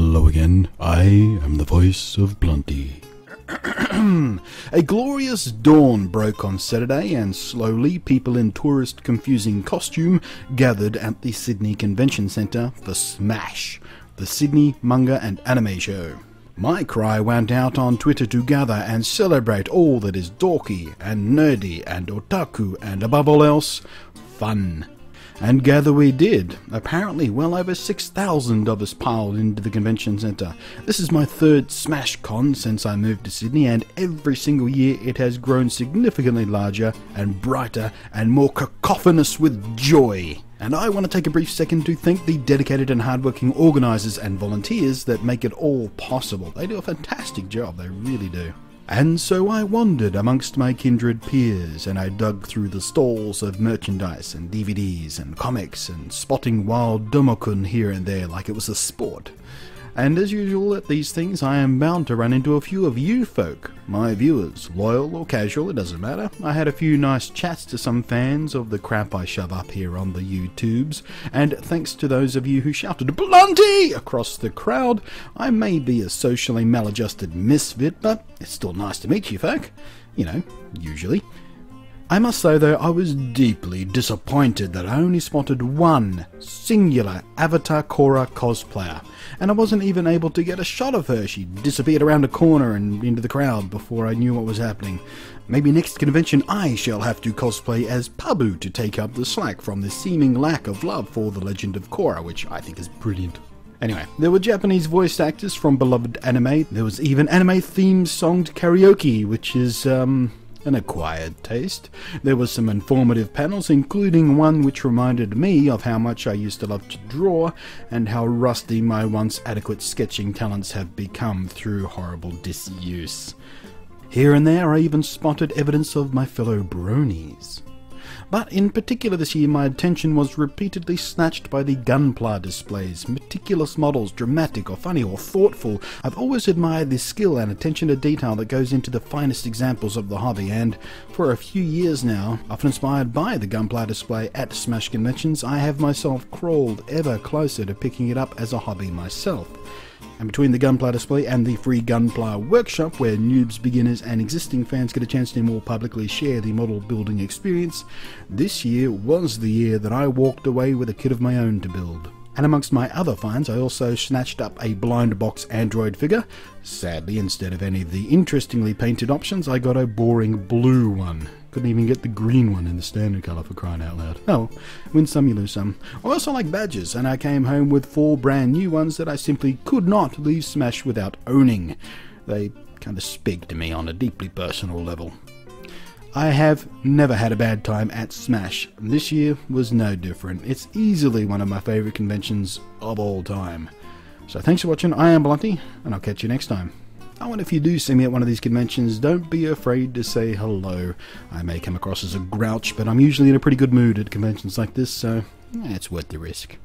Hello again, I am the voice of Blunty. A glorious dawn broke on Saturday, and slowly people in tourist confusing costume gathered at the Sydney Convention Centre for SMASH, the Sydney Manga and Anime Show. My cry went out on Twitter to gather and celebrate all that is dorky and nerdy and otaku and above all else, fun. And gather we did. Apparently well over 6,000 of us piled into the convention centre. This is my third SMASHCon since I moved to Sydney, and every single year it has grown significantly larger and brighter and more cacophonous with joy. And I want to take a brief second to thank the dedicated and hardworking organisers and volunteers that make it all possible. They do a fantastic job, they really do. And so I wandered amongst my kindred peers, and I dug through the stalls of merchandise and DVDs and comics, and spotting wild domokun here and there like it was a sport. And as usual at these things, I am bound to run into a few of you folk, my viewers, loyal or casual, it doesn't matter. I had a few nice chats to some fans of the crap I shove up here on the YouTubes, and thanks to those of you who shouted "Blunty!" across the crowd, I may be a socially maladjusted misfit, but it's still nice to meet you folk, you know, usually. I must say though, I was deeply disappointed that I only spotted one singular Avatar Korra cosplayer, and I wasn't even able to get a shot of her. She disappeared around a corner and into the crowd before I knew what was happening. Maybe next convention I shall have to cosplay as Pabu to take up the slack from the seeming lack of love for the legend of Korra, which I think is brilliant. Anyway, there were Japanese voiced actors from beloved anime. There was even anime themed songed karaoke, which is, an acquired taste. There was some informative panels, including one which reminded me of how much I used to love to draw, and how rusty my once adequate sketching talents have become through horrible disuse. Here and there I even spotted evidence of my fellow bronies. But in particular this year my attention was repeatedly snatched by the gunpla displays. Meticulous models, dramatic or funny or thoughtful. I've always admired the skill and attention to detail that goes into the finest examples of the hobby, and for a few years now, often inspired by the gunpla display at Smash conventions, I have myself crawled ever closer to picking it up as a hobby myself. And between the gunpla display and the free gunpla workshop, where noobs, beginners and existing fans get a chance to more publicly share the model building experience, this year was the year that I walked away with a kit of my own to build. And amongst my other finds, I also snatched up a blind box android figure. Sadly, instead of any of the interestingly painted options, I got a boring blue one. Couldn't even get the green one in the standard colour, for crying out loud. Oh, win some, you lose some. I also like badges, and I came home with 4 brand new ones that I simply could not leave Smash without owning. They kind of speak to me on a deeply personal level. I have never had a bad time at Smash. This year was no different. It's easily one of my favourite conventions of all time. So thanks for watching, I am Blunty, and I'll catch you next time. Oh, and if you do see me at one of these conventions, don't be afraid to say hello. I may come across as a grouch, but I'm usually in a pretty good mood at conventions like this, so it's worth the risk.